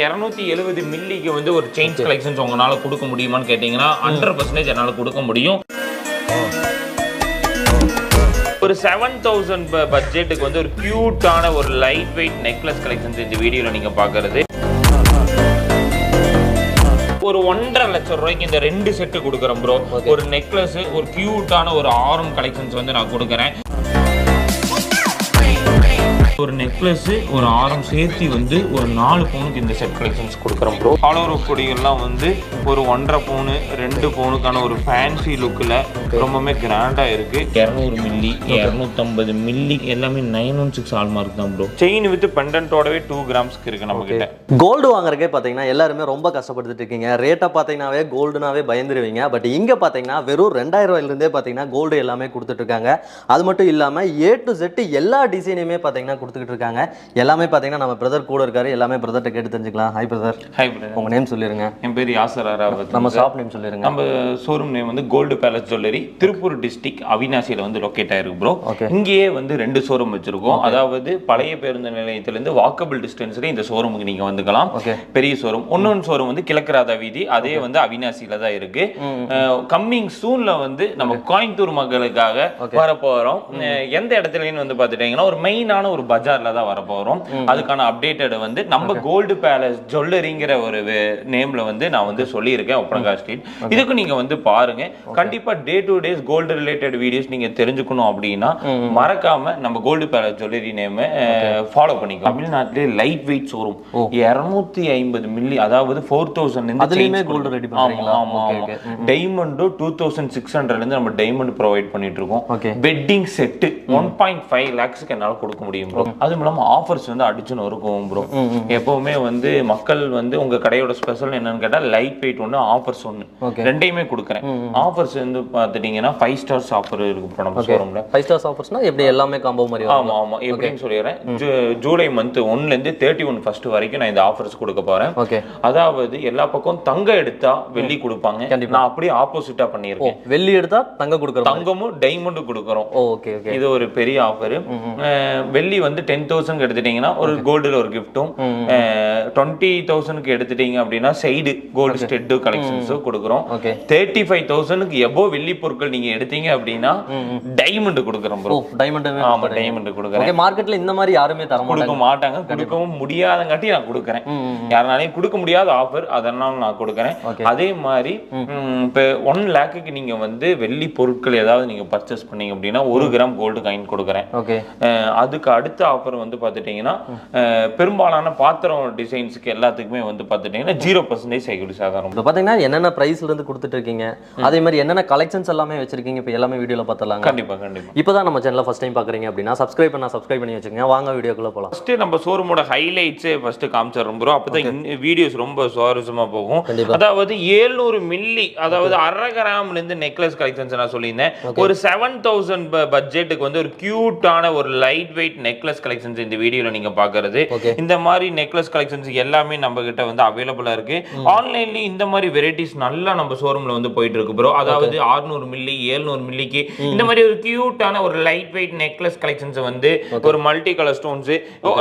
270 மில்லிக்கு வந்து ஒரு chains collections உங்களால கொடுக்க முடியுமான்னு கேட்டீங்கன்னா 100% என்னால கொடுக்க முடியும். ஒரு 7000 பட்ஜெட்டுக்கு வந்து ஒரு கியூட்டான ஒரு லைட் வெயிட் நெக்லஸ் கலெக்ஷன்ஸ் இந்த வீடியோல நீங்க பாக்குறது. ஒரு 1.5 லட்சம் ரூபாய்க்கு இந்த 2 செட் கொடுக்குறேன் ப்ரோ. ஒரு நெக்லஸ், ஒரு கியூட்டான ஒரு ஆரம் கலெக்ஷன்ஸ் வந்து நான் கொடுக்குறேன். ஒரு நெக்லஸ், ஒரு ஆரம் சேர்த்து வந்து ஒரு 4 பவுனுக்கு இந்த செட் கலெக்ஷன்ஸ் கொடுக்குறோம் ப்ரோ. ஆலோர கொடிகள்லாம் வந்து ஒரு 1.5 பவுனு 2 பவுனுக்கான ஒரு ஃபேன்சி லுக்கில் ரொம்பவே கிராண்டாக இருக்கு. 200 மில்லி 250 மில்லி எல்லாமே 916 ஹால்மார்க் தான் ப்ரோ. செயின் வித் பெண்டன்ட்டோடவே 2 கிராம்ஸ்க்கு இருக்கு நம்ம கிட்ட. கோல்டு வாங்குறதுக்கே பார்த்தீங்கன்னா எல்லாருமே ரொம்ப கஷ்டப்பட்டுட்டு இருக்கீங்க. ரேட்டை பார்த்தீங்கன்னாவே கோல்டுனாவே பயந்துருவீங்க. பட் இங்கே பார்த்தீங்கன்னா வெறும் 2000 ரூபாயிலிருந்தே பார்த்தீங்கன்னா கோல்டு எல்லாமே கொடுத்துட்டு இருக்காங்க. அது மட்டும் இல்லாமல் A to Z எல்லா டிசைனுமே பார்த்தீங்கன்னா கொடுத்துக்கிட்டு இருக்காங்க. எல்லாமே பார்த்தீங்கன்னா நம்ம பிரதர் கூட இருக்காரு. எல்லாமே பிரதர்கிட்ட கேட்டு தெரிஞ்சுக்கலாம். High brother. High brother. உங்க நேம் சொல்லிருங்க. என் பேர் யாசர் அராவத். நம்ம ஷாப் நேம் சொல்லிருங்க. நம்ம ஷோரூம் நேம் வந்து gold palace jewellery, Tiruppur district அவினாசியில வந்து லொகேட் ஆயிருக்கு ப்ரோ. இங்கேயே வந்து 2 ஷோரூம் வச்சிருக்கோம். அதாவது பழைய பேருந்து நிலையத்திலிருந்து வாக்கபிள் டிஸ்டன்ஸ்ல இந்த ஷோரூமுக்கு நீங்க வந்துக்கலாம். பெரிய ஷோரூம். இன்னொரு ஷோரூம் வந்து கிழக்கராதா வீதி, அதே வந்து அவினாசியில தான் இருக்கு. கம்மிங் சூன்ல வந்து நம்ம கோயம்புத்தூர் மக்களுக்காக வர போறோம். எந்த இடத்துலன்னு வந்து பாத்துட்டீங்கன்னா ஒரு மெயினான ஒரு பஜார்ல தான் வர போறோம். அதுக்கான அப்டேட்டட் வந்து நம்ம கோல்டு பேலஸ் ஜுவல்லரிங்கிற ஒரு நேம்ல வந்து நான் வந்து சொல்லியிருக்கேன் ஒப்பனங்கா ஸ்ட்ரீட். இதுக்கு நீங்க வந்து பாருங்க. கண்டிப்பா day to days gold related videos நீங்க தெரிஞ்சுக்கணும் அப்படின்னா மறக்காம நம்ம gold palace jewellery name follow பண்ணிக்கலாம். தமிழ்நாட்டிலே லைட் வெயிட் ஷோரூம் 250 மில்லி, அதாவது 4000 அதுலயுமே கோல்டு ரெடி பண்றீங்களா? ஆமா ஆமா. டைமண்ட் 2600 இருந்து நம்ம டைமண்ட் ப்ரொவைட் பண்ணிட்டு இருக்கோம். வெட்டிங் செட் 1.5 lakhsக்கு என்னால கொடுக்க முடியும் ப்ரோ. அதுவும் இல்லாம ஆஃபர்ஸ் வந்து அடிச்சுன்னு இருக்கும் ப்ரோ. எப்பவுமே வந்து மக்கள் வந்து உங்க கடையோட ஸ்பெஷல் என்னன்னு கேட்டா லைட் வெயிட் ஒன்று, ஆஃபர்ஸ் ஒன்று, ரெண்டையுமே கொடுக்குறேன். ஆஃபர்ஸ் வந்து பார்த்துட்டீங்கன்னா 5 ஸ்டார்ஸ் ஆஃபர் இருக்கு ப்ரோ நம்ம ஷோரூம்ல. 5 ஸ்டார்ஸ் ஆஃபர்ஸ்னா எப்படி எல்லாமே காம்போ மாதிரி? ஆமா ஆமா. எப்படின்னு சொல்லிடுறேன். ஜூலை மந்த் 1ல இருந்து 31 ஃபர்ஸ்ட் வரைக்கும் நான் இந்த ஆஃபர்ஸ் கொடுக்க போறேன். அதாவது எல்லா பக்கம் தங்க எடுத்தா வெள்ளி கொடுப்பாங்க. நான் அப்படியே ஆப்போசிட்டா பண்ணியிருக்கேன். வெள்ளி எடுத்தா தங்க கொடுக்குறோம், தங்கமும் டைமண்டும் கொடுக்குறோம். இது ஒரு பெரிய ஆஃபர். வெள்ளி வந்து 10,000 எடுத்துட்டீங்கன்னா ஒரு கோல்டுல ஒரு கிஃப்ட்டும், 20,000க்கு எடுத்துட்டீங்க அப்படின்னா சைடு கோல்டு ஸ்டெட் கலெக்ஷன்ஸ் கொடுக்குறோம். 35,000க்கு எபோவ் வெள்ளி பொருட்கள் நீங்க எடுத்தீங்க அப்படின்னா டைமண்ட் கொடுக்குறோம் ப்ரோ. டைமண்ட்? ஆமா, டைமண்ட் கொடுக்குறேன். மார்க்கெட்ல இந்த மாதிரி யாருமே கொடுக்க மாட்டாங்க, கொடுக்கவும் முடியாதங்காட்டி நான் கொடுக்குறேன். யாருனாலையும் கொடுக்க முடியாத ஆஃபர், அதனால நான் கொடுக்குறேன். அதே மாதிரி இப்போ 1 lakhக்கு நீங்க வந்து வெள்ளி பொருட்கள் ஏதாவது நீங்க பர்ச்சேஸ் பண்ணீங்க அப்படின்னா 1 கிராம் கோல்டு காயின் கொடுக்குறேன். அதுக்கு அடுத்த ஆஃபர் வந்து பாத்துட்டீங்கன்னா பெரும்பாலான பாத்திரம் டிசைன்ஸ்க்கு எல்லாத்துக்குமே வந்து பாத்துட்டீங்கன்னா 0% செக்யூரிட்டி சாதாரணம். இப்போ பாத்தீங்கன்னா என்னென்ன பிரைஸ்ல இருந்து கொடுத்துட்டு இருக்கீங்க, அதே மாதிரி என்னென்ன கலெக்ஷன்ஸ் எல்லாமே வச்சிருக்கீங்க, இப்போ எல்லாமே வீடியோல பார்த்தலாம். கண்டிப்பா கண்டிப்பா. இப்போதான் நம்ம சேனலை ஃபர்ஸ்ட் டைம் பாக்குறீங்க அப்படின்னா சப்ஸ்கிரைப் பண்ணி வச்சுக்கோங்க. வாங்க வீடியோக்குள்ள போலாம். ஃபர்ஸ்ட் நம்ம ஷோரூமோட ஹைலைட்ஸ் ஃபர்ஸ்ட் காமிச்சிடுறோம் ப்ரோ. அப்பதான் வீடியோஸ் ரொம்ப சுவாரஸ்யமா போகும். அதாவது 700 மில்லி, அதாவது 1/2 கிராம்ல இருந்து நெக்லஸ் கலெக்ஷன்ஸ் நான் சொல்லியிருந்தேன். ஒரு 7000 பட்ஜெட்டுக்கு வந்து ஒரு கியூட்டான ஒரு லைட் வெயிட் நெக்லஸ் கலெக்ஷன்ஸ் இந்த வீடியோல நீங்க பாக்குறது. இந்த மாதிரி நெக்லஸ் கலெக்ஷன்ஸ் எல்லாமே நம்ம கிட்ட வந்து அவைலபிளா இருக்கு. ஆன்லைன்ல இந்த மாதிரி வெரைட்டிஸ் நல்லா நம்ம ஷோரூம்ல வந்து போயிட்டு இருக்கு ப்ரோ. அதாவது 600 மில்லி 700 மில்லிக்கு இந்த மாதிரி ஒரு கியூட்டான ஒரு லைட் வெயிட் நெக்லஸ் கலெக்ஷன்ஸ் வந்து ஒரு மல்டி கலர் ஸ்டோன்ஸ்.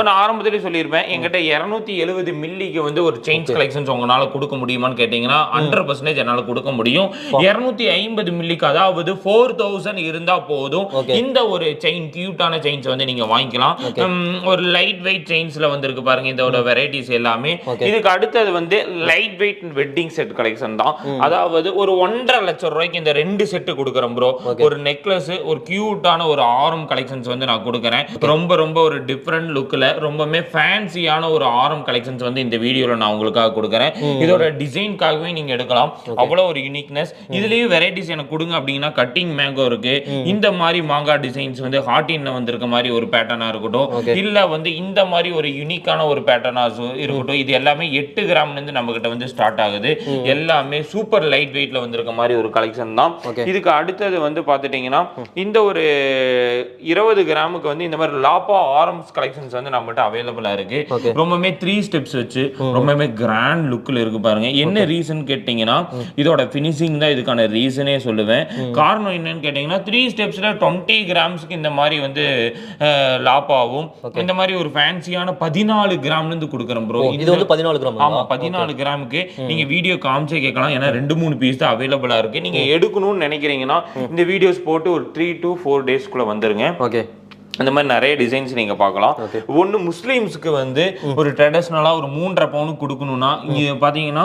நான் ஆரம்பத்திலே சொல்லியிருப்பேன், என்கிட்ட 270 மில்லிக்கு வந்து ஒரு செயின்ஸ் கலெக்ஷன்ஸ் உங்களால கொடுக்க முடியுமான்னு கேட்டீங்கன்னா 100% என்னால கொடுக்க முடியும். 250 மில்லிக்கு அதாவது 4000 இருந்தா போதும் இந்த ஒரு செயின், கியூட்டான செயின்ஸ் வந்து நீங்க வாங்கிக்கலாம். ஒரு லைட் வெயிட் செயின்ஸ்ல வந்திருக்கு பாருங்க இதோட வெரைட்டிஸ் எல்லாமே. இதுக்கு அடுத்தது வந்து light weight wedding set collection தான். அதாவது ஒரு 1.5 லட்சம் ரூபாய்க்கு இந்த 2 செட் கொடுக்குறோம் ப்ரோ. ஒரு நெக்லஸ், ஒரு கியூட்டான ஒரு ஆரம் கலெக்ஷன்ஸ் வந்து நான் கொடுக்குறேன். ரொம்ப ரொம்ப ஒரு டிஃப்ரெண்ட் லுக்ல ரொம்பவே ஃபேன்சியான ஒரு ஆரம் கலெக்ஷன்ஸ் வந்து இந்த வீடியோல நான் உங்களுக்காக கொடுக்குறேன். இதோட டிசைன்காகவே நீங்க எடுக்கலாம், அவ்வளவு ஒரு யூனிக்னஸ். இதுலயும் வெரைட்டிஸ் எனக்கு கொடுங்க அப்படின்னா கட்டிங் மேங்கோ இருக்கு, இந்த மாதிரி மாங்கா டிசைன்ஸ் வந்து ஹார்டின்ல வந்திருக்க மாதிரி ஒரு பேட்டர்னா இருக்கட்டும், இல்ல வந்து இந்த மாதிரி ஒரு யூனிக்கான ஒரு பேட்டர்னாஸ் இருக்கட்டும். இது எல்லாமே 8 கிராம்ல இருந்து நம்ம கிட்ட வந்து ஸ்டார்ட் ஆகுது. எல்லாமே சூப்பர் லைட் வெயிட்ல வந்திருக்க மாதிரி ஒரு கலெக்ஷன் தான். இதுக்கு அடுத்தது வந்து பாத்துட்டீங்கன்னா இந்த ஒரு 20 கிராமுக்கு வந்து இந்த மாதிரி லாப்பா ஆரம்ஸ் கலெக்ஷன்ஸ் வந்து நம்ம கிட்ட அவைலபிளா இருக்கு. ரொம்பவே 3 ஸ்டெப்ஸ் வச்சு ரொம்பவே கிராண்ட் லுக்ல இருக்கு பாருங்க. என்ன ரீசன் கேட்டீங்கன்னா இதோட ஃபினிஷிங் தான் இதுக்கான ரீசனே சொல்லுவேன். காரணம் என்னன்னு கேட்டீங்கன்னா 3 ஸ்டெப்ஸ்ல 20 கிராம்ஸ்க்கு இந்த மாதிரி வந்து லாப்பா லாப்பாவும் இந்த மாதிரி ஒரு ஃபேன்சியான 14 கிராம்ல இருந்து கொடுக்குறோம் ப்ரோ. இது வந்து 14 கிராம். ஆமா 14 கிராமுக்கு நீங்க வீடியோ காமிச்சே கேட்கலாம். ஏன்னா 2-3 பீஸ் தான் அவைலபிளா இருக்கு. நீங்க எடுக்கணும்னு நினைக்கிறீங்கன்னா இந்த வீடியோஸ் போட்டு ஒரு 3 to 4 டேஸ்க்குள்ள வந்துருங்க. ஓகே. அந்த மாதிரி நிறைய டிசைன்ஸ் நீங்க பார்க்கலாம். ஒன்று முஸ்லீம்ஸ்க்கு வந்து ஒரு ட்ரெடிஷ்னலா ஒரு 3.5 பவுன் கொடுக்கணும்னா இங்க பாத்தீங்கன்னா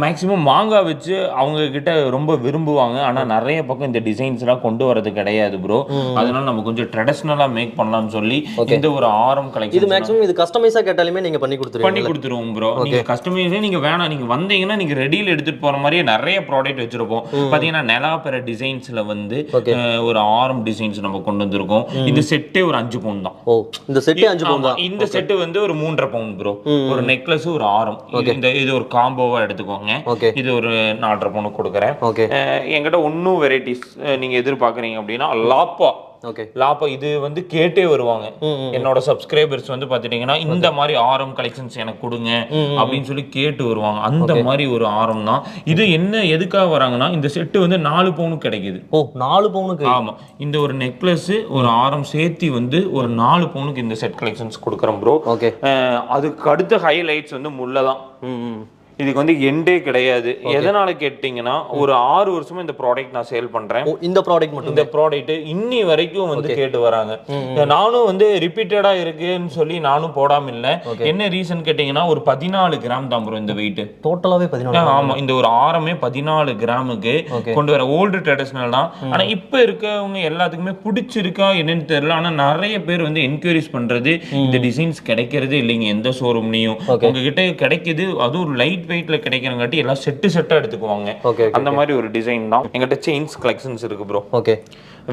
மேக்சிமம் மாங்காய் வச்சு அவங்க கிட்ட ரொம்ப விரும்புவாங்க. ஆனா நிறைய பக்கம் இந்த டிசைன்ஸ் எல்லாம் கொண்டு வரது கிடையாது ப்ரோ. அதனால நம்ம கொஞ்சம் ட்ரெடிஷ்னலா மேக் பண்ணலாம்னு சொல்லி இந்த ஒரு ஆரம் கலெக்ஷன். இது மேக்ஸிமம் இது கஸ்டமைஸா கேட்டாலுமே நீங்க பண்ணி கொடுத்துருவோம் ப்ரோ. நீங்க கஸ்டமைஸே நீங்க வேணாம், நீங்க வந்தீங்கன்னா நீங்க ரெடியில எடுத்துட்டு போற மாதிரியே நிறைய ப்ராடக்ட் வச்சிருப்போம். பாத்தீங்கன்னா நெலாப்பெற டிசைன்ஸ்ல வந்து ஒரு ஆரம் டிசைன்ஸ் நம்ம கொண்டு வந்திருக்கோம். இந்த செட்டே ஒரு 5 பவுன் தான். ஓ, இந்த செட் 5 பவுன் தான். இந்த செட் வந்து ஒரு 3.5 பவுன் ப்ரோ. ஒரு நெக்லஸ் ஒரு ஆரம். இது ஒரு காம்போவா எடுத்துக்கோங்க. இது ஒரு 4.5 பவுன் கொடுக்குறேன். என்கிட்ட இன்னும் வெரைட்டிஸ் நீங்க எதிர்பார்க்கறீங்க அப்படின்னா லாப்பா இது வந்து கேட்டே வருவாங்க. என்னோட சப்ஸ்கிரைபர்ஸ் வந்து பாத்துட்டீங்கன்னா இந்த மாதிரி ஆரம் கலெக்ஷன்ஸ் எனக்கு கொடுங்க அப்படின்னு சொல்லி கேட்டு வருவாங்க. அந்த மாதிரி ஒரு ஆரம் தான் இது. என்ன எதுக்காக வராங்கன்னா இந்த செட்டு வந்து 4 பவுனுக்கு கிடைக்குது. ஓ, 4 பவுனுக்கு. ஆமா, இந்த ஒரு நெக்லஸ் ஒரு ஆரம் சேர்த்தி வந்து ஒரு 4 பவுனுக்கு இந்த செட் கலெக்ஷன்ஸ் கொடுக்குறோம் ப்ரோ. அதுக்கு அடுத்த ஹைலைட்ஸ் வந்து முல்லை தான். இதுக்கு வந்து எண்டே கிடையாது. எதனால கேட்டீங்கன்னா ஒரு 6 வருஷமா இந்த ப்ராடக்ட் நான் சேல் பண்றேன். இந்த ப்ராடக்ட் மட்டும், இந்த ப்ராடக்ட் இன்னி வரைக்கும் வந்து கேட்டு வராங்க. நானும் வந்து ரிப்பீட்டடா இருக்குன்னு சொல்லி நானும் போடாம இல்ல. என்ன ரீசன் கேட்டீங்கன்னா ஒரு 14 கிராம் தான் ப்ரோ இந்த வெயிட். டோட்டலாவே 14. ஆமா, இந்த ஒரு ஆரமே 14 கிராமுக்கு கொண்டு வர ஓல்டு ட்ரெடிஷனல் தான். ஆனா இப்ப இருக்கவங்க எல்லாத்துக்குமே பிடிச்சிருக்கா என்னன்னு தெரியல. ஆனா நிறைய பேர் வந்து என்கொயரிஸ் பண்றது இந்த டிசைன்ஸ் கிடைக்கிறதே இல்லைங்க எந்த ஷோரூம்லயும். உங்ககிட்ட கிடைக்குது, அதுவும் ஒரு லைட் வெயிட்ல கிடைக்கிறங்காட்டி எல்லாம் செட்டா எடுத்துக்குவாங்க. அந்த மாதிரி ஒரு டிசைன் தான். எங்கிட்ட செயின்ஸ் கலெக்ஷன்ஸ் இருக்கு ப்ரோ. ஓகே,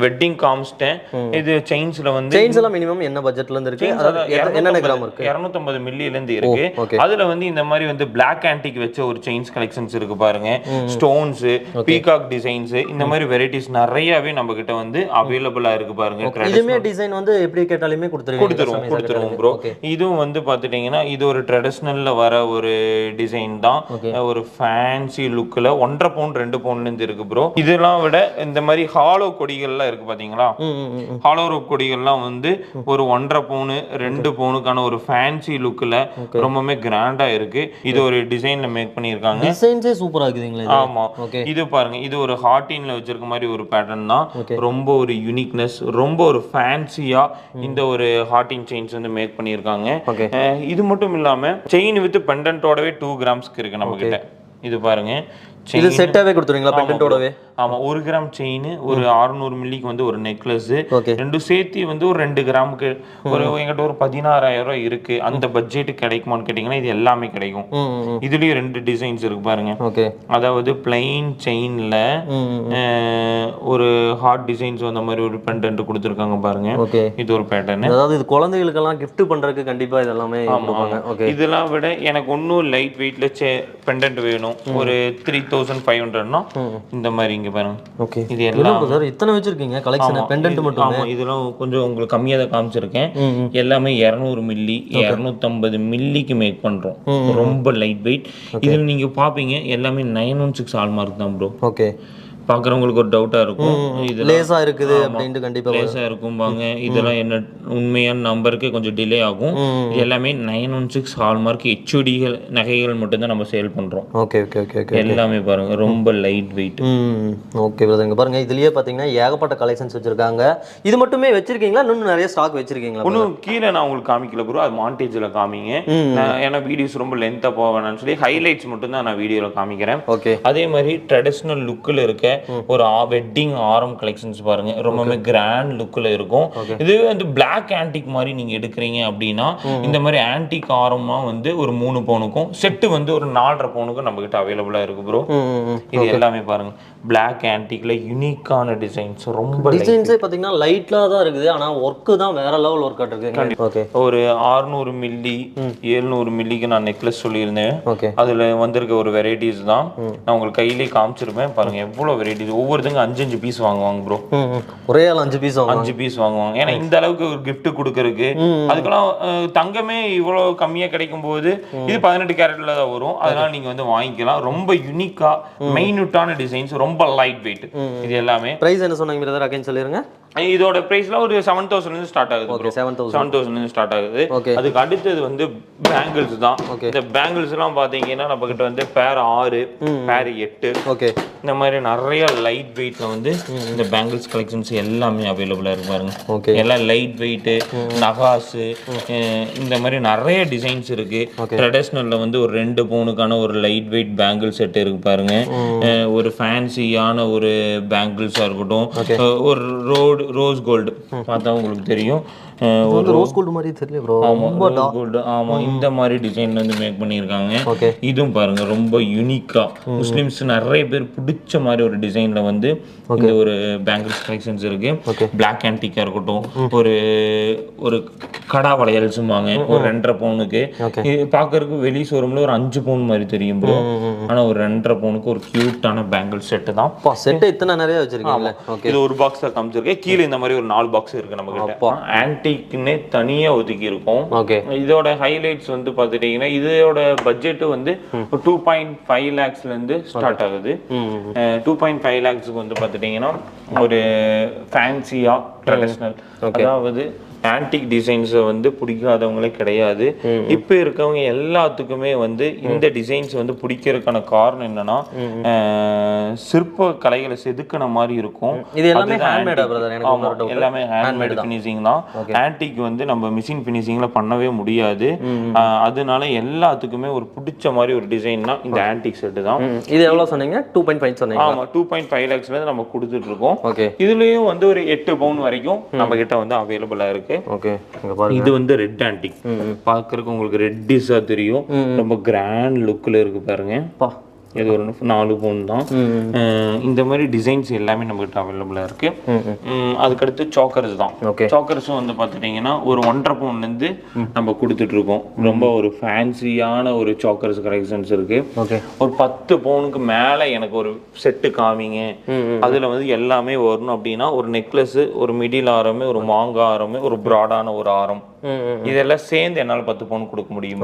வெட்டிங் காமிச்சிட்டேன். இது செயின்ஸ்ல வந்து செயின்ஸ் எல்லாம் மினிமம் என்ன பட்ஜெட்ல இருந்து இருக்கு? என்னென்ன கிராம் இருக்கு? 250 மில்லில இருந்து இருக்கு. அதுல வந்து இந்த மாதிரி வந்து பிளாக் ஆன்டிக் வச்ச ஒரு செயின்ஸ் கலெக்ஷன்ஸ் இருக்கு பாருங்க. ஸ்டோன்ஸ், பீகாக் டிசைன்ஸ், இந்த மாதிரி வெரைட்டிஸ் நிறையவே நம்ம கிட்ட வந்து அவைலபிளா இருக்கு பாருங்க. இதுமே டிசைன் வந்து எப்படி கேட்டாலுமே கொடுத்துருவோம் ப்ரோ. இதுவும் வந்து பாத்துட்டீங்கன்னா இது ஒரு ட்ரெடிஷனல்ல வர ஒரு டிசைன் தான். ஒரு ஃபேன்சி லுக்ல 1.5 பவுன் 2 பவுன்ல இருந்து இருக்கு ப்ரோ. இதெல்லாம் விட இந்த மாதிரி ஹாலோ கொடிகள் இருக்கு பாத்தீங்களா? ஹாலோ ரோப் கொடிகள்லாம் வந்து ஒரு 1.5 பவுன் 2 பவுனுக்கான ஒரு ஃபேன்சி லுக்ல ரொம்பவே கிராண்டா இருக்கு. இது ஒரு டிசைன்ல மேக் பண்ணிருக்காங்க. டிசைன்ஸே சூப்பரா இருக்குதுங்களா? ஆமா, இது பாருங்க, இது ஒரு ஹார்டின்ல வச்சிருக்க மாதிரி ஒரு பேட்டர்ன் தான். ரொம்ப ஒரு யூனிக்னஸ், ரொம்ப ஒரு ஃபேன்சியா இந்த ஒரு ஹார்டின் செயின்ஸ் வந்து மேக் பண்ணிருக்காங்க. இது மட்டும் இல்லாம செயின் வித் பெண்டன்ட்டோடவே 2 கிராம்ஸ்க்கு இருக்கு நம்ம கிட்ட. இது பாருங்க, இது செட்டாவே கொடுத்துருவீங்களா பெண்டன்ட்டோடவே? ஆமா, 1 கிராம் செயின், ஒரு 600 மில்லிக்கு வந்து ஒரு நெக்லஸ், ரெண்டும் சேர்த்து வந்து ஒரு 2 கிராமுக்கு ஒரு எங்கிட்ட ஒரு 16,000 ரூபாய் இருக்கு. அந்த பட்ஜெட் கிடைக்குமான்னு கேட்டீங்கன்னா இது எல்லாமே கிடைக்கும். இதுலயும் 2 டிசைன்ஸ் இருக்கு பாருங்க. அதாவது பிளைன் செயின்ல ஒரு ஹார்ட் டிசைன்ஸ் வந்த மாதிரி ஒரு பெண்டன்ட் கொடுத்துருக்காங்க பாருங்க. இது ஒரு பேட்டர்ன். அதாவது இது குழந்தைகளுக்கு எல்லாம் கிஃப்ட் பண்றதுக்கு கண்டிப்பா இதெல்லாமே கொடுப்பாங்க. இதெல்லாம் விட எனக்கு இன்னும் லைட் வெயிட்ல பெண்டன்ட் வேணும், ஒரு 3500னா இந்த மாதிரி இங்க பாருங்க. ஓகே, இது எல்லாம் சார் இத்தனை வச்சிருக்கீங்க கலெக்ஷன் பெண்டன்ட் மட்டும்? ஆமா, இதெல்லாம் கொஞ்சம் உங்களுக்கு கம்மியா தான் காமிச்சிருக்கேன். எல்லாமே 200 மில்லி 250 மில்லிக்கு மேக் பண்றோம். ரொம்ப லைட் வெயிட். இதுல நீங்க பாப்பீங்க எல்லாமே 916 ஹால்மார்க் தான் ப்ரோ. ஓகே, பாக்குறவங்களுக்கு ஒரு டவுட்டா இருக்கும், இது லேசா இருக்குது அப்படினு. கண்டிப்பா லேசா இருக்கும்பாங்க. இதெல்லாம் என்ன உண்மையான நம்பருக்கு கொஞ்சம் டிலே ஆகும். இது எல்லாமே 916 ஹால்மார்க் HUD நகைகள் மட்டும் தான் நம்ம சேல் பண்றோம். ஓகே ஓகே ஓகே ஓகே, எல்லாமே பாருங்க ரொம்ப லைட் வெயிட். ஓகே பிரதர், இங்க பாருங்க இதுலயே பாத்தீங்கன்னா ஏகப்பட்ட கலெக்ஷன்ஸ் வச்சிருக்காங்க. இது மட்டுமே வச்சிருக்கீங்களா இன்னும் நிறைய ஸ்டாக் வச்சிருக்கீங்களா? இன்னும் கீழ நான் உங்களுக்கு காமிக்கல ப்ரோ, அது மாண்டேஜ்ல காமிங்க. ஏன்னா வீடியோஸ் ரொம்ப லென்த்தா போவேன்னு சொல்லி ஹைலைட்ஸ் மட்டும் தான் நான் வீடியோல காமிக்கிறேன். ஓகே, அதே மாதிரி ட்ரெடிஷனல் லுக்ல இருக்க ஒரு வெட்டிங் ஆரம் கலெக்ஷன்ஸ் பாருங்க, ரொம்பவே கிராண்ட் லுக்ல இருக்கும். இது வந்து பிளாக் ஆன்டிக் மாதிரி நீங்க எடுக்கிறீங்க அப்படின்னா இந்த மாதிரி ஆன்டிக் ஆரமா வந்து ஒரு 3 பவுனுக்கும் செட்டு வந்து ஒரு 4.5 பவுனுக்கும் நம்ம கிட்ட அவைலபிளா இருக்கு ப்ரோ. இது எல்லாமே பாருங்க பிளாக் ஆன்டிக்ல யூனிக்கான டிசைன்ஸ். ரொம்ப டிசைன்ஸே பாத்தீங்கன்னா லைட்லா தான் இருக்குது, ஆனா வர்க் தான் வேற லெவல் வர்க் இருக்கு. ஓகே, ஒரு 600 மில்லி 700 மில்லிக்கு நான் நெக்லஸ் சொல்லியிருந்தேன். அதுல வந்திருக்க ஒரு வெரைட்டிஸ் தான் நான் உங்களுக்கு கையிலே காமிச்சிருப்பேன். பாருங்க எவ்வளவு வெரைட்டிஸ். ஒவ்வொருத்தங்க 5 பீஸ் வாங்குவாங்க ப்ரோ. ஒரே ஆள் 5 பீஸ் வாங்குவாங்க. ஏன்னா இந்த அளவுக்கு ஒரு gift கொடுக்கறதுக்கு அதுக்கெல்லாம் தங்கமே இவ்வளவு கம்மியா கிடைக்கும் போது இது 18 கேரட்ல தான் வரும். அதனால நீங்க வந்து வாங்கிக்கலாம். ரொம்ப யூனிக்கா மைன்யூட்டான டிசைன்ஸ், ரொம்ப லைட் வெயிட். இது எல்லாமே பிரைஸ் என்ன சொன்னீங்க பிரதர்? அகைன் சொல்லிருங்க. இதோட பிரைஸ்லாம் ஒரு 7,000 இருந்து ஸ்டார்ட் ஆகுது. ஓகே 7,000 7,000 இருந்து ஸ்டார்ட் ஆகுது. ஓகே. அதுக்கு அடுத்தது வந்து பேங்கிள்ஸ் தான். இந்த பேங்கிள்ஸ் எல்லாம் பாத்தீங்கன்னா நம்ம கிட்ட வந்து பேர் 6, பேர் 8, ஓகே, இந்த மாதிரி நிறைய லைட் வெயிட்ல வந்து இந்த பேங்கிள்ஸ் கலெக்ஷன்ஸ் எல்லாமே அவைலபிளா இருக்கு பாருங்க. ஓகே, எல்லாம் லைட் வெயிட், நகாஸ், இந்த மாதிரி நிறைய டிசைன்ஸ் இருக்கு. ட்ரெடிஷனல்ல வந்து ஒரு 2 பவுனுக்கான ஒரு லைட் வெயிட் பேங்கிள் செட் இருக்கு பாருங்க. ஒரு ஃபேன்சியான ஒரு பேங்கிள்ஸா இருக்கட்டும், ஒரு ரோஸ் கோல்டு பார்த்தா உங்களுக்கு தெரியும். ஒரு ரோஸ் கோல்ட் மாதிரி தெரியல ப்ரோ. ரொம்ப கோல்டு. ஆமா, இந்த மாதிரி டிசைன்ல வந்து மேக் பண்ணிருக்காங்க. ஓகே, இதுவும் பாருங்க ரொம்ப யூனிக்கா முஸ்லிம்ஸ் நிறைய பேர் பிடிச்ச மாதிரி ஒரு டிசைன்ல வந்து இந்த ஒரு பேங்கிள்ஸ் கலெக்ஷன்ஸ் இருக்கு. பிளாக் ஆன்டிக்கா இருக்கட்டும், ஒரு கடா வளையல்ஸுமாங்க ஒரு 2.5 பவுனுக்கு. இது பாக்குறதுக்கு வெளி ஷோரூம்ல ஒரு 5 பவுன் மாதிரி தெரியும் ப்ரோ. ஆனா ஒரு 2.5 பவுனுக்கு ஒரு கியூட்டான பேங்கிள் செட் தான். செட் இத்தனை நிறைய வச்சிருக்கீங்க. இது ஒரு பாக்ஸ் தான் காமிச்சிருக்கேன். கீழே இந்த மாதிரி ஒரு 4 பாக்ஸ் இருக்கு நம்ம கிட்ட. ஆன்டிக்னே தனியா ஒதுக்கி இருக்கும். இதோட ஹைலைட்ஸ் வந்து பாத்துட்டீங்கன்னா இதோட பட்ஜெட் வந்து 2.5 lakhsல இருந்து ஸ்டார்ட் ஆகுது. 2.5 lakhsக்கு வந்து பாத்துட்டீங்கன்னா ஒரு ஃபேன்சியா ட்ரெடிஷனல், அதாவது ஆன்டிக் டிசைன்ஸை வந்து பிடிக்காதவங்களே கிடையாது. இப்போ இருக்கவங்க எல்லாத்துக்குமே வந்து இந்த டிசைன்ஸ் வந்து பிடிக்கிறதுக்கான காரணம் என்னன்னா சிற்ப கலைகளை செதுக்கின மாதிரி இருக்கும். இது எல்லாமே ஹேண்ட்மேடா பிரதர்? எனக்கு எல்லாமே ஹேண்ட்மேட் ஃபினிஷிங் தான். ஆன்டிக் வந்து நம்ம மிஷின் ஃபினிஷிங்ல பண்ணவே முடியாது. அதனால எல்லாத்துக்குமே ஒரு பிடிச்ச மாதிரி ஒரு டிசைன்னா இந்த ஆன்டிக் செட் தான். இது எவ்வளவு சொன்னீங்க? 2.5 சொன்னீங்க. ஆமா, 2.5 lakhsல இருந்து நம்ம கொடுத்துட்டு இருக்கோம். ஓகே. இதுலயும் வந்து ஒரு 8 பவுன் வரைக்கும் நம்ம கிட்ட வந்து அவைலபிளா இருக்கு. ஓகே, இங்க பாருங்க. இது வந்து ரெட் ஆன்டிக். பாக்குறதுக்கு உங்களுக்கு ரெட்டிஷா தெரியும். ரொம்ப கிராண்ட் லுக்ல இருக்கு பாருங்க. இது ஒரு 4 பவுன் தான். இந்த மாதிரி டிசைன்ஸ் எல்லாமே நம்ம கிட்ட அவைலபிளா இருக்கு. அதுக்கடுத்து சாக்கர்ஸ் தான். சாக்கர்ஸும் வந்து பாத்துட்டீங்கன்னா ஒரு 1.5 பவுன்ல இருந்து நம்ம கொடுத்துட்டு இருக்கோம். ரொம்ப ஒரு ஃபேன்சியான ஒரு சாக்கர்ஸ் கலெக்ஷன்ஸ் இருக்கு. ஒரு 10 பவுனுக்கு மேல எனக்கு ஒரு செட்டு காமிங்க, அதுல வந்து எல்லாமே வரணும் அப்படின்னா ஒரு நெக்லஸ், ஒரு மிடில் ஆரமே, ஒரு மாங்கா ஆரமே, ஒரு ப்ராடான ஒரு ஆரம், இதெல்லாம் சேர்ந்து என்னால 10 பவுன் கொடுக்க முடியும்.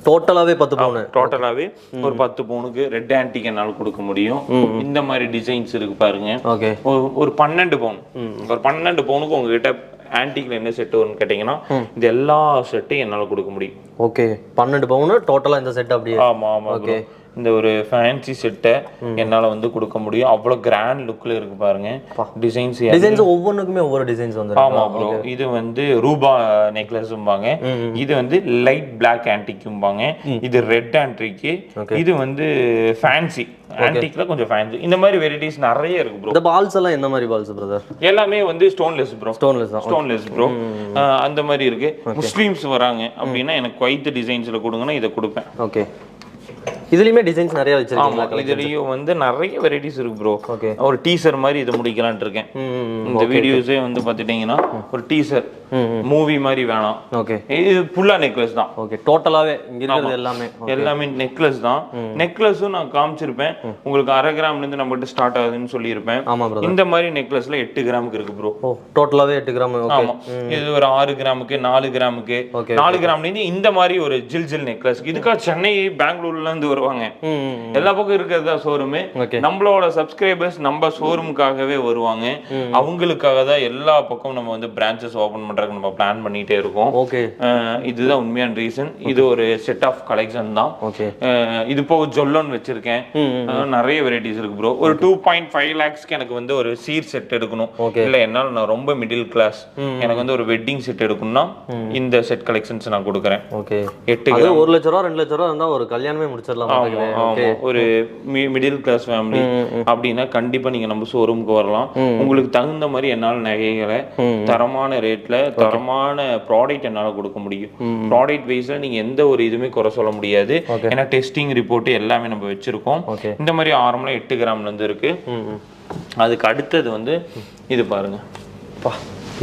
டோட்டலாவே 10 பவுன். டோட்டலாவே ஒரு 10 பவுனுக்கு ரெட் ஆன்டிக் என்னால கொடுக்க முடியும். இந்த மாதிரி டிசைன்ஸ் இருக்கு பாருங்க. ஒரு 12 பவுன், ஒரு 12 பவுனுக்கு உங்ககிட்ட ஆன்டிக்ல என்ன செட் வரும்னு கேட்டீங்கன்னா இந்த எல்லா செட்டையும் என்னால கொடுக்க முடியும். ஓகே, 12 பவுன் டோட்டலா இந்த செட் அப்படியே. ஆமா ஆமா. ஓகே, இந்த ஒரு ஃபேன்சி செட்டை என்னால வந்து கொடுக்க முடியும். அவ்வளவு கிராண்ட் லுக்ல இருக்கு பாருங்க. டிசைன்ஸ் ஒவ்வொன்றுக்குமே ஒவ்வொரு டிசைன்ஸ் வந்து. ஆமா ப்ரோ. இது வந்து ரூபா நெக்லஸ்ம்பாங்க, இது வந்து லைட் பிளாக் ஆன்டிக்ம்பாங்க, இது ரெட் ஆன்டிக், இது வந்து ஃபேன்சி ஆன்டிக்ல கொஞ்சம் ஃபேன்சி. இந்த மாதிரி வெரைட்டிஸ் நிறைய இருக்கு ப்ரோ. இந்த பால்ஸ் எல்லாம் என்ன மாதிரி பால்ஸ் பிரதர்? எல்லாமே வந்து ஸ்டோன்லெஸ் ப்ரோ. ஸ்டோன்லெஸ் ப்ரோ. அந்த மாதிரி இருக்கு. முஸ்லிம்ஸ் வராங்க அப்படின்னா எனக்கு குவைத் டிசைன்ஸ்ல கொடுங்கன்னா இதை கொடுப்பேன். ஓகே, இதுலயுமே டிசைன்ஸ் நிறைய வச்சிருக்கீங்க. இதுலயும் வந்து நிறைய வெரைட்டிஸ் இருக்கு ப்ரோ. ஒரு டீசர் மாதிரி இதை முடிக்கலாம்னு இருக்கேன். இந்த வீடியோஸே வந்து பாத்துட்டீங்கன்னா ஒரு டீசர் மூவி மாதிரி வேணாம். ஓகே, இது ஃபுல்லா நெக்லஸ் தான். ஓகே, டோட்டலாவே இங்க இருக்கிறது எல்லாமே நெக்லஸ் தான். நெக்லஸும் நான் காமிச்சிருப்பேன் உங்களுக்கு. 1/2 கிராம்ல இருந்து நம்ம கிட்ட ஸ்டார்ட் ஆகுதுன்னு சொல்லியிருப்பேன். ஆமா ப்ரோ. இந்த மாதிரி நெக்லஸ்ல 8 கிராமுக்கு இருக்கு ப்ரோ. டோட்டலாவே 8 கிராம். ஆமா, இது ஒரு 6 கிராமுக்கு, 4 கிராமுக்கு, 4 கிராம்ல இருந்து இந்த மாதிரி ஒரு ஜில் நெக்லஸ். இதுக்காக சென்னை, பெங்களூர்ல இருந்து வருவாங்க. எல்லா பக்கம் இருக்கிறதா ஷோரூம். நம்மளோட சப்ஸ்கிரைபர்ஸ் நம்ம ஷோரூமுக்காகவே வருவாங்க. அவங்களுக்காக தான் எல்லா பக்கம் நம்ம வந்து பிரான்ச்சஸ் ஓபன் பண்றதுக்கு நம்ம பிளான் பண்ணிட்டே இருக்கோம். இதுதான் உண்மையான ரீசன். இது ஒரு செட் ஆஃப் கலெக்ஷன் தான். இது போக ஜொல்லோன் வச்சிருக்கேன். நிறைய வெரைட்டிஸ் இருக்கு ப்ரோ. ஒரு 2.5 lakhsக்கு எனக்கு வந்து ஒரு சீர் செட் எடுக்கணும், இல்ல என்னால நான் ரொம்ப மிடில் கிளாஸ், எனக்கு வந்து ஒரு வெட்டிங் செட் எடுக்கணும்னா இந்த செட் கலெக்ஷன்ஸ் நான் கொடுக்குறேன். 8 அது 1 லட்சம் ரூபா 2 லட்சம் ரூபா இருந்தா ஒரு கல்யாணமே முடிச்சிடலாம். ஒரு மிடில் கிளாஸ் ஃபேமிலி அப்படின்னா கண்டிப்பா நீங்க நம்ம ஷோரூமுக்கு வரலாம். உங்களுக்கு தகுந்த மாதிரி என்னால நகைகளை தரமான ரேட்ல, தரமான ப்ராடக்ட் என்னால கொடுக்க முடியும். ப்ராடக்ட் வைஸ்ல நீங்க எந்த ஒரு இதுவுமே குறை சொல்ல முடியாது. ஏன்னா டெஸ்டிங் ரிப்போர்ட் எல்லாமே நம்ம வச்சிருக்கோம். இந்த மாதிரி ஆரம்பம் 8 கிராம்ல இருந்து இருக்கு. அதுக்கு அடுத்தது வந்து இது பாருங்க.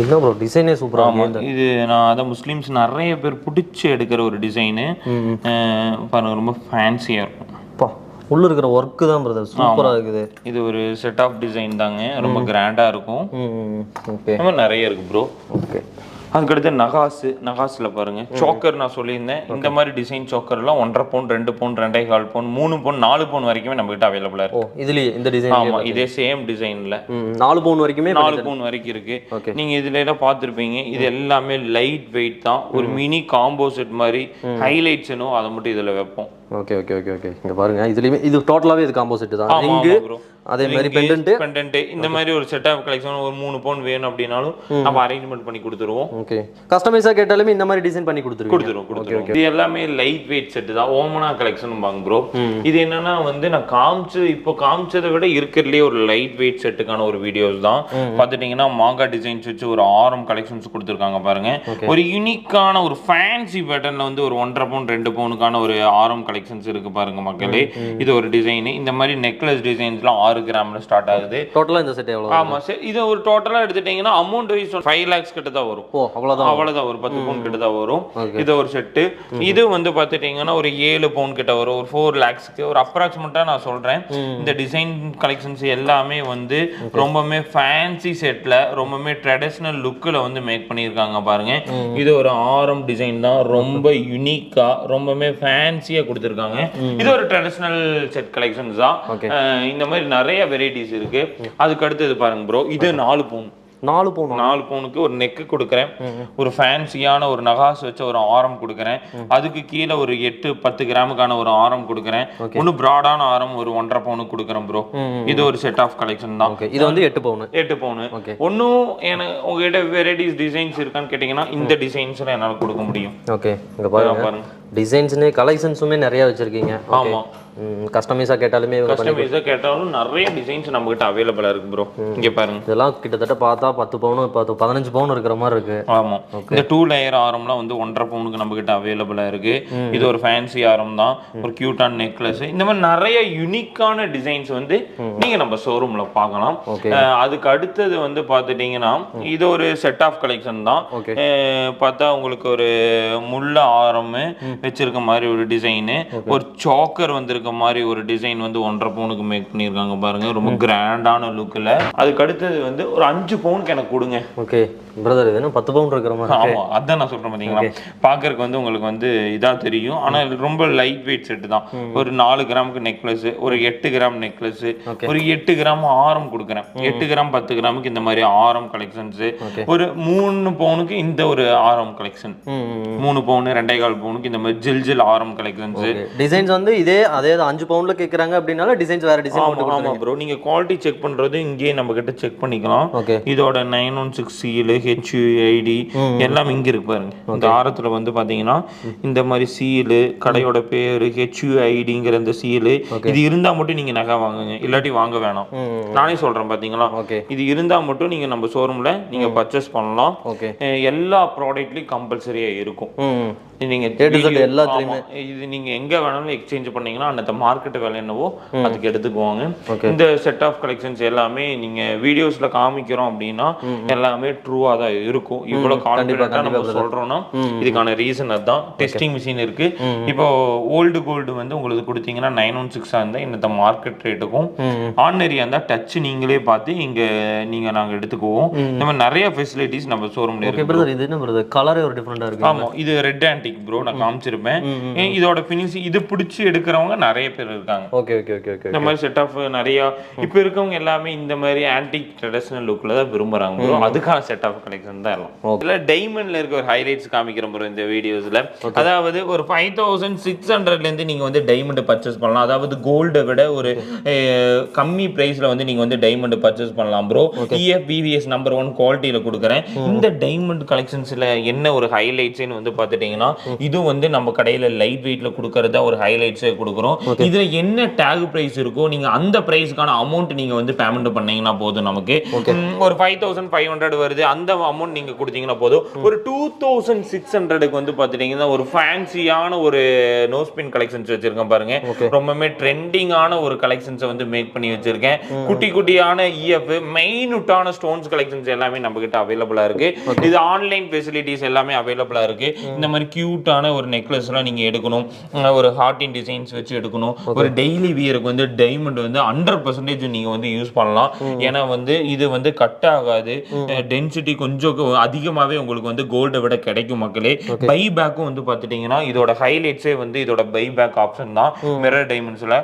என்ன ப்ரோ, டிசைனே சூப்பரா இருக்கு. இது நான் அத முஸ்லிம்ஸ் நிறைய பேர் பிடிச்சி எடுக்கிற ஒரு டிசைன். பாருங்க, ரொம்ப ஃபேன்சியா இருக்கும். உள்ள இருக்கிற வர்க் தான் பிரதர் சூப்பரா இருக்குது. இது ஒரு செட் ஆஃப் டிசைன் தாங்க, ரொம்ப கிராண்டா இருக்கும். ஓகே, நிறைய இருக்கு ப்ரோ. ஓகே, அதுக்கடுத்து நகாஸ்ல பாருங்க சோக்கர் நான் சொல்லியிருந்தேன். இந்த மாதிரி டிசைன் சோக்கர்லாம் 1.5 பவுன் 2 பவுன் 2.25 பவுன் 3 பவுன் 4 பவுன் வரைக்குமே நம்ம கிட்ட அவைலபிளா இருக்கு. இதுலயே இந்த டிசைன் ஆமா இதே சேம் டிசைன்ல 4 பவுன் வரைக்குமே 4 பவுன் வரைக்கும் இருக்கு. நீங்க இதுல எல்லாம் பார்த்திருப்பீங்க. இது எல்லாமே லைட் வெயிட் தான். ஒரு மினி காம்போ செட் மாதிரி ஹைலைட்ஸ்னோ அதை மட்டும் இதுல வைப்போம். ஓகே ஓகே ஓகே ஓகே இங்க பாருங்க இதுலயே இது டோட்டலாவே இது காம்போ செட் தான். ரிங் அதே மாதிரி பெண்டன்ட் இந்த மாதிரி ஒரு செட் ஆஃப் கலெக்ஷன் ஒரு 3 பவுன் வேணும் அப்படினாலும் நம்ம அரேஞ்ச்மென்ட் பண்ணி கொடுத்துருவோம். ஓகே கஸ்டமைஸா கேட்டாலுமே இந்த மாதிரி டிசைன் பண்ணி கொடுத்துருவோம். இது எல்லாமே லைட் வெயிட் செட் தான். ஓமனா கலெக்ஷன் பாங்க ப்ரோ. இது என்னன்னா வந்து நான் இப்போ காமிச்சதை விட இருக்கிறதுலே ஒரு லைட் வெயிட் செட்டுக்கான ஒரு வீடியோஸ் தான். பார்த்துட்டீங்கன்னா மாங்கா டிசைன்ஸ் வச்சு ஒரு ஆரம் கலெக்ஷன்ஸ் கொடுத்துருக்காங்க பாருங்க. ஒரு யூனிக்கான ஒரு ஃபேன்சி பேட்டர்ன்ல வந்து ஒரு 1.5 பவுன் 2 பவுனுக்கான ஒரு ஆரம் கலெக்ஷன்ஸ் இருக்கு பாருங்க மக்களே. இது ஒரு டிசைன். இந்த மாதிரி நெக்லஸ் டிசைன்ஸ்லாம் 6 கிராம்ல ஸ்டார்ட் ஆகுது. டோட்டலா இந்த செட் எவ்வளவு? ஆமா சார் இது ஒரு டோட்டலா எடுத்துட்டீங்கன்னா அமௌண்ட் வைஸ் 5 lakhs கிட்ட தான் வரும். ஓ அவ்வளவுதான் ஒரு 10 பவுன் கிட்ட தான் வரும். இது ஒரு செட். இது வந்து பாத்துட்டீங்கன்னா ஒரு 7 பவுன் கிட்ட வரும். ஒரு 4 lakhsக்கு ஒரு அப்ராக்சிமேட்டா நான் சொல்றேன். இந்த டிசைன் கலெக்ஷன்ஸ் எல்லாமே வந்து ரொம்பவே ஃபேன்சி செட்ல ரொம்பவே ட்ரெடிஷனல் லுக்ல வந்து மேக் பண்ணிருக்காங்க பாருங்க. இது ஒரு ஆரம் டிசைன் தான். ரொம்ப யூனிக்கா ரொம்பவே ஃபேன்சியா கொடுத்திருக்காங்க. இது ஒரு ட்ரெடிஷனல் செட் கலெக்ஷன்ஸ் தான். இந்த மாதிரி நிறைய வெரைட்டிஸ் இருக்கு. அதுக்கு அடுத்து பாருங்க ப்ரோ. இது 4 பவுன் 4 பவுனுக்கு ஒரு நெக் கொடுக்குறேன். ஒரு ஃபேன்சியான ஒரு நகாஸ் வச்ச ஒரு ஆரம் கொடுக்குறேன். அதுக்கு கீழே ஒரு 8-10 கிராமுக்கான ஒரு ஆரம் கொடுக்குறேன். ஒன்னு பிராடான ஆரம் ஒரு 1.5 பவுனுக்கு கொடுக்குறேன் ப்ரோ. இது ஒரு செட் ஆஃப் கலெக்ஷன் தான். இது வந்து 8 பவுன். ஒன்னும் எனக்கு உங்ககிட்ட வெரைட்டிஸ் டிசைன்ஸ் இருக்கான்னு கேட்டீங்கன்னா இந்த டிசைன்ஸ்ல என்னால கொடுக்க முடியும். ஓகே இங்க பாருங்க டிசைன்ஸ்னே கலெக்ஷன்ஸுமே நிறைய வச்சிருக்கீங்க. ஆமா கஸ்டமைஸா கேட்டாலும் நிறைய டிசைன்ஸ் நம்ம கிட்ட அவைலபிளா இருக்கு ப்ரோ. இங்க பாருங்க இதெல்லாம் கிட்டத்தட்ட பார்த்தா 10 பவுன் 15 பவுன் இருக்கிற மாதிரி இருக்கு. ஆமா இந்த 2 லேயர் ஆரம்லாம் வந்து 1.5 பவுனுக்கு நம்ம கிட்ட அவைலபிளா இருக்கு. இது ஒரு ஃபேன்சி ஆரம் தான். ஒரு கியூட்டான நெக்லஸ். இந்த மாதிரி நிறைய யூனிக்கான டிசைன்ஸ் வந்து நீங்க நம்ம ஷோரூம்ல பார்க்கலாம். அதுக்கு அடுத்தது வந்து பாத்துட்டீங்கன்னா இது ஒரு செட் ஆஃப் கலெக்ஷன் தான். பார்த்தா உங்களுக்கு ஒரு முள்ள ஆரம் வச்சிருக்க மாதிரி ஒரு டிசைன். ஒரு சாக்கர் வந்திருக்க மாதிரி ஒரு டிசைன் வந்து 1.5 பவுனுக்கு மேக் பண்ணிருக்காங்க பாருங்க. ரொம்ப கிராண்டான லுக்ல. அதுக்கு அடுத்தது வந்து ஒரு 5 பவுனுக்கு எனக்கு கொடுங்க. ஓகே பிரதர் இது 10 பவுன் இருக்கிற மாதிரி. ஆமா அதான் நான் சொல்றேன் பாத்தீங்களா. பாக்குறதுக்கு வந்து உங்களுக்கு வந்து இதா தெரியும். ஆனா ரொம்ப லைட் வெயிட் செட் தான். ஒரு 4 கிராமுக்கு நெக்லஸ், ஒரு 8 கிராம் நெக்லஸ், ஒரு 8 கிராம் ஆரம் கொடுக்குறேன். 8 கிராம் 10 கிராமுக்கு இந்த மாதிரி ஆரம் கலெக்ஷன்ஸ். ஒரு 3 பவுனுக்கு இந்த ஒரு ஆரம் கலெக்ஷன். 3 பவுன் 2.25 பவுனுக்கு இந்த மாதிரி ஜில் ஆரம் கலெக்ஷன்ஸ். டிசைன்ஸ் வந்து இதே அதே 5 பவுன்ல கேக்குறாங்க அப்படினால டிசைன்ஸ் வேற டிசைன் மட்டும். ஆமா ப்ரோ நீங்க குவாலிட்டி செக் பண்றது இங்கே நம்ம கிட்ட செக் பண்ணிக்கலாம். இதோட 916 சீல் HUID எல்லாம் இங்க இருக்கு பாருங்க. இந்த ஆரத்துல வந்து பாத்தீங்கன்னா இந்த மாதிரி சீல், கடையோட பேரு, HUIDங்கிற இந்த சீல் இது இருந்தா மட்டும் நீங்க நகை வாங்குங்க. இல்லாட்டி வாங்க வேணாம். நானே சொல்றேன் பாத்தீங்களா. இது இருந்தா மட்டும் நீங்க நம்ம ஷோரூம்ல நீங்க பர்ச்சேஸ் பண்ணலாம். எல்லா ப்ராடக்ட்லயும் கம்பல்சரியா இருக்கும். நீங்க எல்லாத்துலயுமே இது நீங்க எங்க வேணாலும் எக்ஸ்சேஞ்ச் பண்ணீங்கன்னா அந்த மார்க்கெட் விலை என்னவோ அதுக்கு எடுத்துக்குவாங்க. இந்த செட் ஆஃப் கலெக்ஷன்ஸ் எல்லாமே நீங்க வீடியோஸ்ல காமிக்கிறோம் அப்படின்னா எல்லாமே ட்ரூவா தான் இருக்கும். இவ்வளவு கான்ஃபிடென்ட்டா நம்ம சொல்றோம்னா இதுக்கான ரீசன் அதுதான். டெஸ்டிங் மிஷின் இருக்கு. இப்போ ஓல்டு கோல்டு வந்து உங்களுக்கு கொடுத்தீங்கன்னா 916 இருந்தா இந்த மார்க்கெட் ரேட்டுக்கும், ஆர்டினரியா இருந்தா டச் நீங்களே பார்த்து இங்க நாங்க எடுத்துக்குவோம். இந்த மாதிரி நிறைய ஃபெசிலிட்டிஸ் நம்ம ஷோரூம்ல இருக்கு. இது என்ன பிரதர் கலரே ஒரு டிஃபரெண்டா இருக்கு. ஆமா இது ரெட் ஆன்டிக் ப்ரோ நான் காமிச்சிருப்பேன். இதோட ஃபினிஷ் இது பிடிச்சி எடுக்கிறவங்க நிறைய பேர் இருக்காங்க. இந்த மாதிரி செட் ஆஃப் நிறைய இப்ப இருக்கவங்க எல்லாமே இந்த மாதிரி ஆன்டிக் ட்ரெடிஷனல் லுக்ல தான் விரும்புறாங்க ப்ரோ. அதுக்கான செட் ஆஃப் கலெக்ஷன் தான் எல்லாம். இதுல டைமண்ட்ல இருக்க ஒரு ஹைலைட்ஸ் காமிக்கிறேன் ப்ரோ இந்த வீடியோஸ்ல. அதாவது ஒரு 5600ல இருந்து நீங்க வந்து டைமண்ட் பர்ச்சேஸ் பண்ணலாம். அதாவது கோல்டை விட ஒரு கம்மி பிரைஸ்ல வந்து நீங்க வந்து டைமண்ட் பர்ச்சேஸ் பண்ணலாம் ப்ரோ. EFBVS நம்பர் 1 குவாலிட்டியில கொடுக்குறேன். இந்த டைமண்ட் கலெக்ஷன்ஸ்ல என்ன ஒரு ஹைலைட்ஸ்னு வந்து பாத்துட்டீங்கன்னா இது வந்து நம்ம கடையில லைட் வெயிட்ல கொடுக்கறதா ஒரு ஹைலைட்ஸே கொடுக்குறோம். இதுல என்ன டேக் பிரைஸ் இருக்கோ நீங்க அந்த பிரைஸ்க்கான அமௌண்ட் நீங்க வந்து பேமெண்ட் பண்ணீங்கன்னா போதும். நமக்கு ஒரு 5500 வருது அந்த அமௌண்ட் நீங்க கொடுத்தீங்கன்னா போதும். ஒரு 2600க்கு வந்து பாத்துட்டீங்கன்னா ஒரு ஃபேன்சியான ஒரு நோஸ்பின் கலெக்ஷன்ஸ் வச்சிருக்கேன் பாருங்க. ரொம்பவே ட்ரெண்டிங்கான ஒரு கலெக்ஷன்ஸ் வந்து மேக் பண்ணி வச்சிருக்கேன். குட்டி குட்டியான EF மெயினுட்டான ஸ்டோன்ஸ் கலெக்ஷன்ஸ் எல்லாமே நம்ம கிட்ட அவைலபிளா இருக்கு. இது ஆன்லைன் ஃபெசிலிட்டிஸ் எல்லாமே அவைலபிளா இருக்கு. இந்த மாதிரி கியூட்டான ஒரு நெக்லஸ்லாம் நீங்க எடுக்கணும், ஒரு ஹார்டின் டிசைன்ஸ் வச்சு எடுக்கணும், ஒரு டெய்லி வியருக்கு வந்து டைமண்ட் வந்து 100% நீங்க வந்து யூஸ் பண்ணலாம். ஏன்னா வந்து இது வந்து கட் ஆகாது, டென்சிட்டி கொஞ்சம் அதிகமாவே உங்களுக்கு வந்து கோல்டை விட கிடைக்கும் மக்களே. பை பேக்கும் வந்து பார்த்துட்டீங்கன்னா இதோட ஹைலைட்ஸே வந்து இதோட பை பேக் ஆப்ஷன் தான் மிரர் டைமண்ட்ஸ்ல.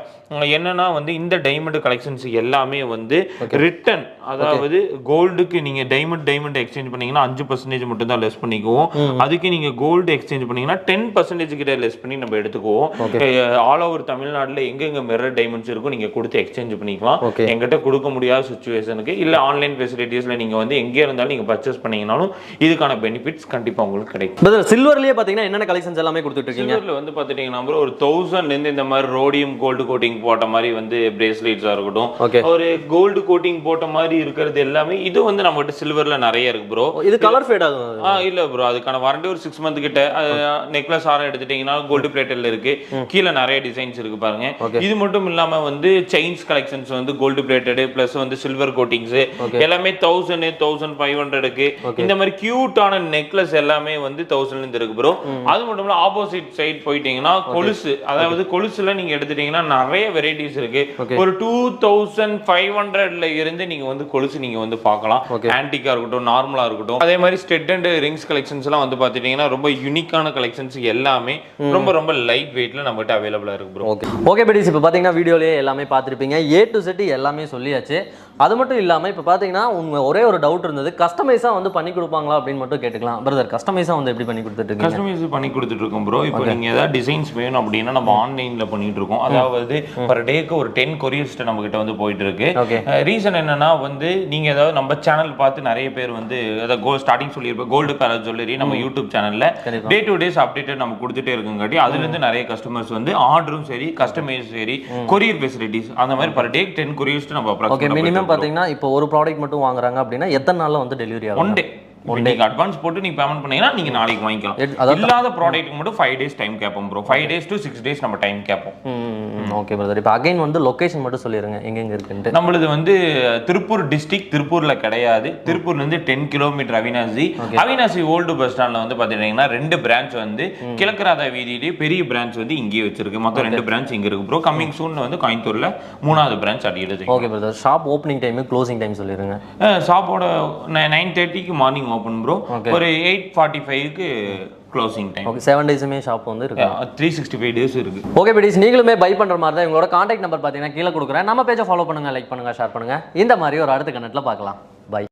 என்னன்னா வந்து இந்த டைமண்ட் கலெக்ஷன்ஸ் எல்லாமே வந்து ரிட்டன், அதாவது கோல்டுக்கு நீங்க டைமண்ட் எக்ஸ்சேஞ்ச் பண்ணீங்கன்னா 5% மட்டும் தான் லெஸ் பண்ணிக்குவோம். அதுக்கு நீங்க கோல்டு எக்ஸ்சேஞ்ச் பண்ணீங்கன்னா 10% கிட்ட லெஸ் பண்ணி நம்ம எடுத்துக்குவோம். ஆல் ஓவர் தமிழ்நாடுல எங்கெங்க மிரர் டைமண்ட்ஸ் இருக்கும் நீங்க கொடுத்து எக்ஸ்சேஞ்ச் பண்ணிக்கலாம். எங்கிட்ட கொடுக்க முடியாத சுச்சுவேஷனுக்கு இல்ல ஆன்லைன் ஃபெசிலிட்டிஸ்ல நீங்க வந்து எங்க இருந்தாலும் நீங்க பர்ச்சேஸ் பண்ணீங்கனாலும் இதுக்கான பெனிஃபிட்ஸ் கண்டிப்பா உங்களுக்கு கிடைக்கும். சில்வர்லயே பாத்தீங்கன்னா என்னென்ன கலெக்ஷன்ஸ் எல்லாமே கொடுத்துட்டு இருக்கீங்க? சில்வர்ல வந்து பாத்துட்டீங்கன்னா ஒரு 1000 இருந்து இந்த மாதிரி ரோடியம் கோல்டு கோட்டிங் போட்ட மாதிரி வந்து பிரேஸ்லெட்ஸா இருக்கட்டும், ஒரு கோல்டு கோட்டிங் போட்ட மாதிரி இருக்கிறது எல்லாமே இது வந்து நம்மகிட்ட சில்வர்ல நிறைய இருக்கு ப்ரோ. இது கலர் ஃபேட் ஆகும்? இல்ல ப்ரோ, அதுக்கான வாரண்டி ஒரு 6 மந்த் கிட்ட. நெக்லஸ் ஆரம் எடுத்துட்டீங்கன்னா கோல்டு பிளேட்டட்ல இருக்கு, கீழே நிறைய டிசைன்ஸ் இருக்கு பாருங்க. இது மட்டும் இல்லாம வந்து செயின்ஸ் கலெக்ஷன்ஸ் வந்து கோல்டு பிளேட்டட் பிளஸ் வந்து சில்வர் கோட்டிங்ஸ் எல்லாமே 1000 1500க்கு. இந்த மாதிரி கியூட்டான நெக்லஸ் எல்லாமே வந்து 1000ல இருந்து இருக்கு ப்ரோ. அது மட்டும் இல்ல ஆப்போசிட் சைடு போயிட்டீங்கன்னா கொலுசு, அதாவது கொலுசுல நீங்க எடுத்துட்டீங்கன்னா நிறைய வெரைட்டிஸ் இருக்கு. ஒரு 2500ல இருந்து நீங்க வந்து கொலுசு நீங்க வந்து பார்க்கலாம். ஆன்டிக்கா இருக்கட்டும், நார்மலா இருக்கட்டும். அதே மாதிரி ஸ்டெட் அண்ட் ரிங்ஸ் கலெக்ஷன்ஸ் எல்லாம் வந்து பாத்துட்டீங்கன்னா ரொம்ப யூனிக்கான கலெக்ஷன்ஸ் எல்லாமே ரொம்ப லைட் வெயிட்ல நம்மகிட்ட அவைலபிளா இருக்கு ப்ரோ. ஓகே பெடிஸ், இப்போ பாத்தீங்கன்னா வீடியோலயே எல்லாமே பார்த்துருப்பீங்க, A to Z எல்லாமே சொல்லியாச்சு. அது மட்டும் இல்லாம இப்போ பாத்தீங்கன்னா ஒரே ஒரு டவுட் இருந்தது, கஸ்டமைஸா வந்து பண்ணி கொடுப்பாங்களா அப்படின்னு மட்டும் கேட்டுக்கலாம். பிரதர், கஸ்டமைஸா வந்து எப்படி பண்ணி கொடுத்துட்டு இருக்கீங்க? கஸ்டமைஸ் பண்ணி கொடுத்துட்டு இருக்கோம் ப்ரோ. இப்போ நீங்க ஏதாவது டிசைன்ஸ் வேணும் அப்படின்னா நம்ம ஆன்லைன்ல பண்ணிட்டு இருக்கோம். அதாவது பர் டேக்கு ஒரு 10 கொரியர்ஸ் நம்ம கிட்ட வந்து போயிட்டு இருக்கு. ரீசன் என்னன்னா வந்து நீங்க ஏதாவது நம்ம சேனல் பார்த்து நிறைய பேர் வந்து ஸ்டார்டிங் சொல்லியிருப்போம் கோல்டு கலர் ஜுவல்லரி நம்ம யூடியூப் சேனல்ல டே டு டேஸ் அப்டேட் நம்ம கொடுத்துட்டே இருக்குங்காட்டி அதுல இருந்து நிறைய கஸ்டமர்ஸ் வந்து ஆர்டரும் சரி கஸ்டமைஸ் சரி கொரியர் ஃபெசிலிட்டிஸ் அந்த மாதிரி பர் டே 10 கொரியர்ஸ் நம்ம அப்ராக்சிமேட்டா மினிமம் பாத்தீங்கன்னா இப்போ ஒரு ப்ராடக்ட் மட்டும் வாங்குறாங்க அப்படின்னா எத்தனை நாள்ல வந்து டெலிவரி ஆகும்? 1 டே. நீங்க அட்வான்ஸ் போட்டு நீங்க பேமெண்ட் பண்ணீங்கன்னா நீங்க நாளைக்கு வாங்கிக்கலாம். இல்லாத ப்ராடக்ட்க்கு மட்டும் 5 டேஸ் டைம் கேப்போம் ப்ரோ. 5 டேஸ் to 6 டேஸ் நம்ம டைம் கேப்போம். ஓகே பிரதர், இப்போ அகைன் வந்து லொகேஷன் மட்டும் சொல்லிருங்க எங்க இருக்குன்னு. நம்மளது வந்து திருப்பூர் டிஸ்ட்ரிக்ட், திருப்பூர்ல கிடையாது. திருப்பூர்ல இருந்து 10 கிலோமீட்டர் அவினாசி ஓல்டு பஸ் ஸ்டாண்ட்ல வந்து பாத்தீங்கன்னா 2 பிரான்ச் வந்து கிழக்கராதா வீதியிலே பெரிய பிரான்ச் வந்து இங்கேயே வச்சிருக்கு. மொத்தம் 2 பிரான்ச் இங்க இருக்கு ப்ரோ. கமிங் சூன் வந்து கோயம்புத்தூர்ல 3வது பிரான்ச் அடியில. Okay brother, shop opening time closing time சொல்லிருங்க. ஷாப்போட 9:30க்கு மார்னிங் ஓபன் ப்ரோ. ஒரு 8:45க்கு க்ளோசிங் டைம். ஓகே, 7 டேஸுமே ஷாப் வந்து இருக்கு. 365 டேஸ் இருக்கு. ஓகே பெடிஸ், நீங்களுமே பை பண்ற மாதிரி தான் உங்களோட கான்டாக்ட் நம்பர் பாத்தீங்கன்னா கீழே கொடுக்குறேன். நம்ம பேஜை ஃபாலோ பண்ணுங்க, லைக் பண்ணுங்க, ஷேர் பண்ணுங்க. இந்த மாதிரி ஒரு அடுத்த கனெக்ட்ல பார்க்கலாம்.